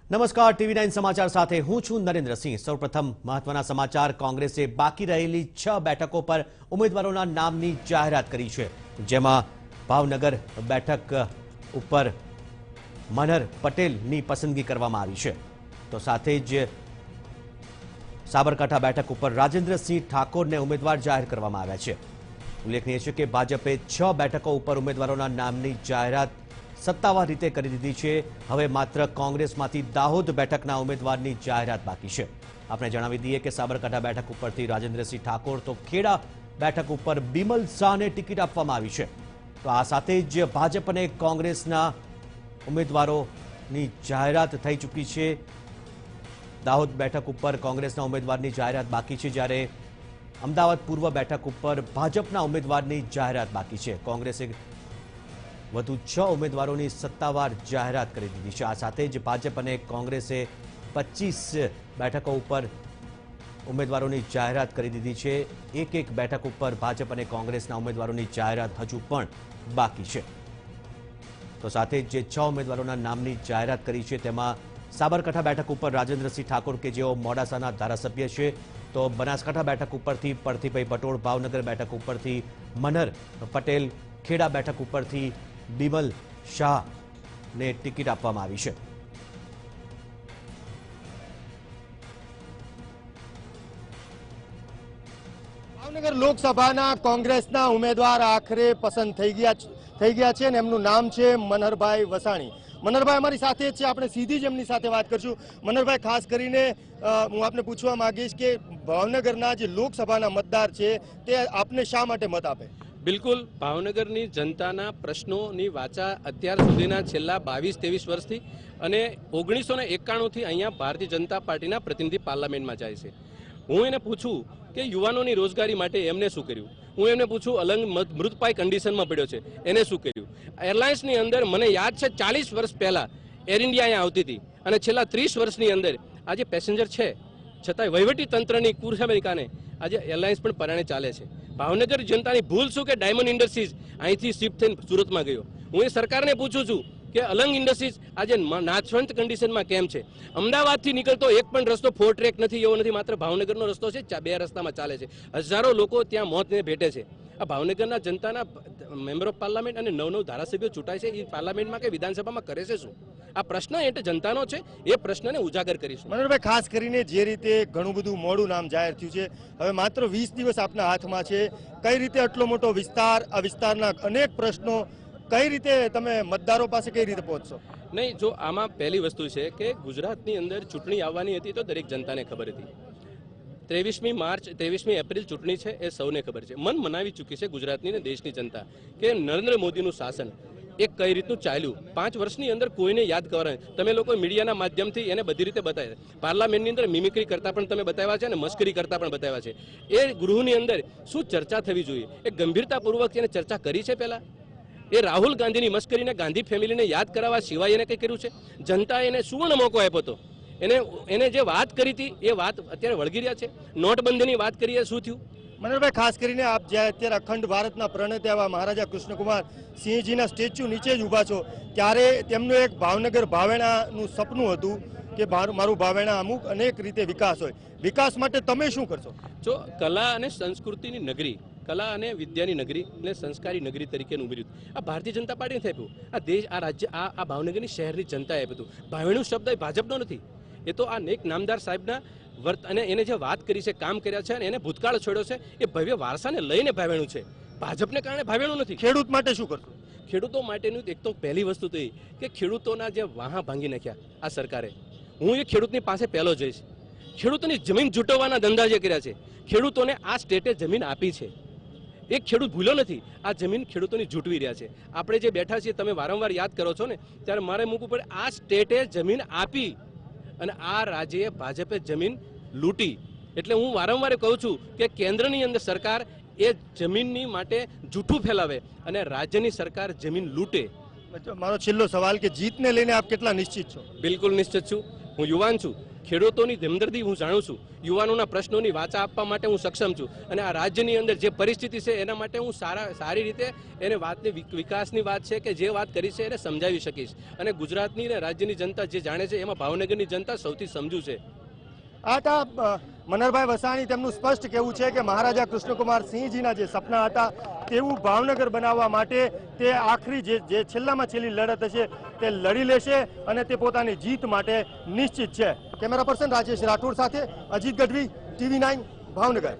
નમસ્કાર ટીવી 9 સમાચાર સાથે હું છું નરેન્દ્રસિંહ। સૌપ્રથમ મહત્વના સમાચાર। કોંગ્રેસે બાકી રહેલી 6 બેઠકો પર ઉમેદવારોના નામની જાહેરાત કરી છે, જેમાં ભાવનગર બેઠક ઉપર મનહર પટેલની પસંદગી કરવામાં આવી છે, તો સાથે જ સાબરકાંઠા બેઠક ઉપર રાજેન્દ્રસિંહ ઠાકોરને ઉમેદવાર જાહેર કરવામાં આવ્યા છે। ઉલ્લેખનીય છે કે ભાજપે 6 બેઠકો ઉપર ઉમેદવારોના નામની જાહેરાત સત્તાવાર રીતે કરી દીધી છે। હવે માત્ર કોંગ્રેસમાંથી દાહોદ બેઠકના ઉમેદવારની જાહેરાત બાકી છે। આપણે જણાવી દઈએ કે સાબરકાંઠા બેઠક ઉપરથી રાજેન્દ્રસિંહ ઠાકોર, તો ખેડા બેઠક ઉપર બિમલ શાહને ટિકિટ આપવામાં આવી છે। તો આ સાથે જ ભાજપ અને કોંગ્રેસના ઉમેદવારોની જાહેરાત થઈ ચૂકી છે। દાહોદ બેઠક ઉપર કોંગ્રેસના ઉમેદવારની જાહેરાત બાકી છે, જ્યારે અમદાવાદ પૂર્વ બેઠક ઉપર ભાજપના ઉમેદવારની જાહેરાત બાકી છે। કોંગ્રેસે વધુ 6 ઉમેદવારોની સત્તાવાર જાહેરાત કરી દીધી છે। આ સાથે જ ભાજપ અને કોંગ્રેસે 25 બેઠકો ઉપર ઉમેદવારોની જાહેરાત કરી દીધી છે। એક બેઠક ઉપર ભાજપ અને કોંગ્રેસના ઉમેદવારોની જાહેરાત હજુ પણ બાકી છે। તો સાથે જ જે 6 ઉમેદવારોના નામની જાહેરાત કરી છે, તેમાં સાબરકાંઠા બેઠક ઉપર રાજેન્દ્રસિંહ ઠાકોર કે જેઓ મોડાસાના ધારાસભ્ય છે, તો બનાસકાંઠા બેઠક ઉપરથી પરથીભાઈ પટોળ, ભાવનગર બેઠક ઉપરથી મનહર પટેલ, ખેડા બેઠક ઉપરથી બિમલ શાહને ટિકિટ આપવામાં આવી છે। ભાવનગર લોકસભાના કોંગ્રેસના ઉમેદવાર આખરે પસંદ થઈ ગયા છે અને એમનું નામ છે મનહરભાઈ વસાણી। મનહરભાઈ અમારી સાથે જ છે, આપણે સીધી જ એમની સાથે વાત કરશું। મનહરભાઈ, ખાસ કરીને હું આપને પૂછવા માંગીશ કે ભાવનગરના જે લોકસભાના મતદાર છે તે આપને શા માટે મત આપે? બિલકુલ, ભાવનગરની જનતાના પ્રશ્નોની વાચા અત્યાર સુધીના છેલ્લા 22-23 વર્ષથી અને 1991થી અહીંયા ભારતીય જનતા પાર્ટીના પ્રતિનિધિ પાર્લામેન્ટમાં જાય છે। હું એને પૂછું કે યુવાનોની રોજગારી માટે એમને શું કર્યું, હું એમને પૂછું અલંગ મૃતપાય કન્ડિશનમાં પડ્યો છે એને શું કર્યું। એરલાઇન્સની અંદર મને યાદ છે 40 વર્ષ પહેલાં એર ઇન્ડિયા અહીંયા આવતી હતી અને છેલ્લા 30 વર્ષની અંદર આજે પેસેન્જર છે, છતાંય વહીવટી તંત્રની કુરસામીને કારણે આજે એરલાઇન્સ પણ પરાણે ચાલે છે। ભાવનગર જનતાની ભૂલ શું કે ડાયમંડ ઇન્ડસ્ટ્રીઝ અહીંથી શિફ્ટ થઈને સુરતમાં ગયો। હું એ સરકારને પૂછું છું કે અલંગ ઇન્ડસ્ટ્રીઝ આજે નાશવંત કન્ડિશનમાં કેમ છે? અમદાવાદથી નીકળતો એક પણ રસ્તો 4 ટ્રેક નથી, એવો નથી, માત્ર ભાવનગરનો રસ્તો છે, 2 રસ્તામાં ચાલે છે। હજારો લોકો ત્યાં મોતને ભેટે છે। આ ભાવનગરના જનતાના મેમ્બર ઓફ પાર્લામેન્ટ અને 9 ધારાસભ્યો ચૂંટાય છે, એ પાર્લામેન્ટમાં કે વિધાનસભામાં કરે છે શું? આ પ્રશ્ન એટલે જનતાનો છે, એ પ્રશ્નને ઉજાગર કરીશું। મનહરભાઈ, ખાસ કરીને જે રીતે ઘણું બધું મોડું નામ જાહેર થયું છે, હવે માત્ર 20 દિવસ આપના હાથમાં છે, કઈ રીતે આટલો મોટો વિસ્તાર, આ વિસ્તારના અનેક પ્રશ્નો કઈ રીતે તમે મતદારો પાસે કઈ રીતે પહોંચશો? નહીં, જો આમાં પહેલી વસ્તુ છે કે ગુજરાતની અંદર ચૂંટણી આવવાની હતી તો દરેક જનતાને ખબર હતી। 23મી એપ્રિલ ચૂંટણી છે એ સૌને ખબર છે। મન મનાવી ચૂકી છે ગુજરાતની અને દેશની જનતા કે નરેન્દ્ર મોદીનું શાસન એ કઈ રીતનું ચાલ્યું। 5 વર્ષની અંદર કોઈને યાદ કરવાનું, તમે લોકો મીડિયાના માધ્યમથી એને બધી રીતે બતાવ્યા। પાર્લામેન્ટની અંદર મિમિક્રી કરતા પણ તમે બતાવ્યા છે અને મસ્કરી કરતા પણ બતાવ્યા છે। એ ગૃહની અંદર શું ચર્ચા થવી જોઈએ એ ગંભીરતાપૂર્વક એને ચર્ચા કરી છે પહેલા? એ રાહુલ ગાંધીની મસ્કરીને ગાંધી ફેમિલીને યાદ કરાવવા સિવાય એને કંઈ કર્યું છે? જનતાએ એને સુવર્ણ મોકો આપ્યો હતો, એને જે વાત કરી હતી એ વાત અત્યારે વળગી રહ્યા છે। નોટબંધીની વાત કરીએ, શું થયું? મનહરભાઈ, ખાસ કરીને આપ જ્યારે અત્યારે અખંડ ભારતના પ્રણેતા એવા મહારાજા કૃષ્ણકુમાર સિંહજીના સ્ટેચ્યુ નીચે જ ઊભા છો, ત્યારે તેમનું એક ભાવનગર ભાવેણાનું સપનું હતું કે મારું ભાવેણા અમુક અનેક રીતે વિકાસ હોય, વિકાસ માટે તમે શું કરશો? જો કલા અને સંસ્કૃતિની નગરી, કલા અને વિદ્યાની નગરી અને સંસ્કારી નગરી તરીકે ઉમેર્યું, આ ભારતીય જનતા પાર્ટીને આપ્યું, આ દેશ, આ રાજ્ય, આ ભાવનગરની શહેરની જનતાએ આપ્યું હતું। ભાવેણું શબ્દ એ ભાજપનો નથી, એ તો આ નેક નામદાર સાહેબના અને એને જે વાત કરી છે, કામ કર્યા છે અને એને ભૂતકાળ છોડ્યો છે, એ ભવ્ય વારસાને લઈને ભાવેણું છે, ભાજપને કારણે ભાવેણું નથી। ખેડૂત માટે શું કરશો? ખેડૂતો માટેનું એક તો પહેલી વસ્તુ તો એ કે ખેડૂતોના જે વાહા ભાંગી નાખ્યા આ સરકારે, હું એ ખેડૂતની પાસે પહેલો જઈશ। ખેડૂતોની જમીન જૂટવવાના ધંધા જે કર્યા છે, ખેડૂતોને આ સ્ટેટે જમીન આપી છે, એક ખેડૂત ભૂલો નથી, આ જમીન ખેડૂતોની જૂટવી રહ્યા છે। આપણે જે બેઠા છીએ, તમે વારંવાર યાદ કરો છો ને, ત્યારે મારે મૂકવું પડે, આ સ્ટેટે જમીન આપી અને આ રાજ્યે ભાજપે જમીન લૂંટી। એટલે હું વારંવાર કહું છું કે કેન્દ્રની અંદર સરકાર એ જમીનની માટે જૂઠું ફેલાવે અને રાજ્યની સરકાર જમીન લૂંટે। મારો છેલ્લો સવાલ કે જીતને લઈને આપ કેટલા નિશ્ચિત છો? બિલકુલ નિશ્ચિત છું। હું યુવાન છું, ખેડૂતોની હમદર્દી હું જાણું છું, યુવાનોના પ્રશ્નોની વાચા આપવા માટે હું સક્ષમ છું અને આ રાજ્યની અંદર જે પરિસ્થિતિ છે એના માટે હું સારી રીતે એને વાતની વિકાસની વાત છે કે જે વાત કરી છે એને સમજાવી શકીશ અને ગુજરાતની અને રાજ્યની જનતા જે જાણે છે એમાં ભાવનગરની જનતા સૌથી સમજુ છે. આ હતા મનહરભાઈ વસાણી. તેમનું સ્પષ્ટ કહેવું છે કે મહારાજા કૃષ્ણકુમાર સિંહજીના જે સપના હતા તેવું ભાવનગર બનાવવા માટે તે આખરી જે છેલ્લામાં છેલ્લી લડત હશે તે લડી લેશે અને તે પોતાની જીત માટે નિશ્ચિત છે. કેમેરા પર્સન રાજેશ રાઠોડ સાથે અજીત ગઢવી, TV9 ભાવનગર.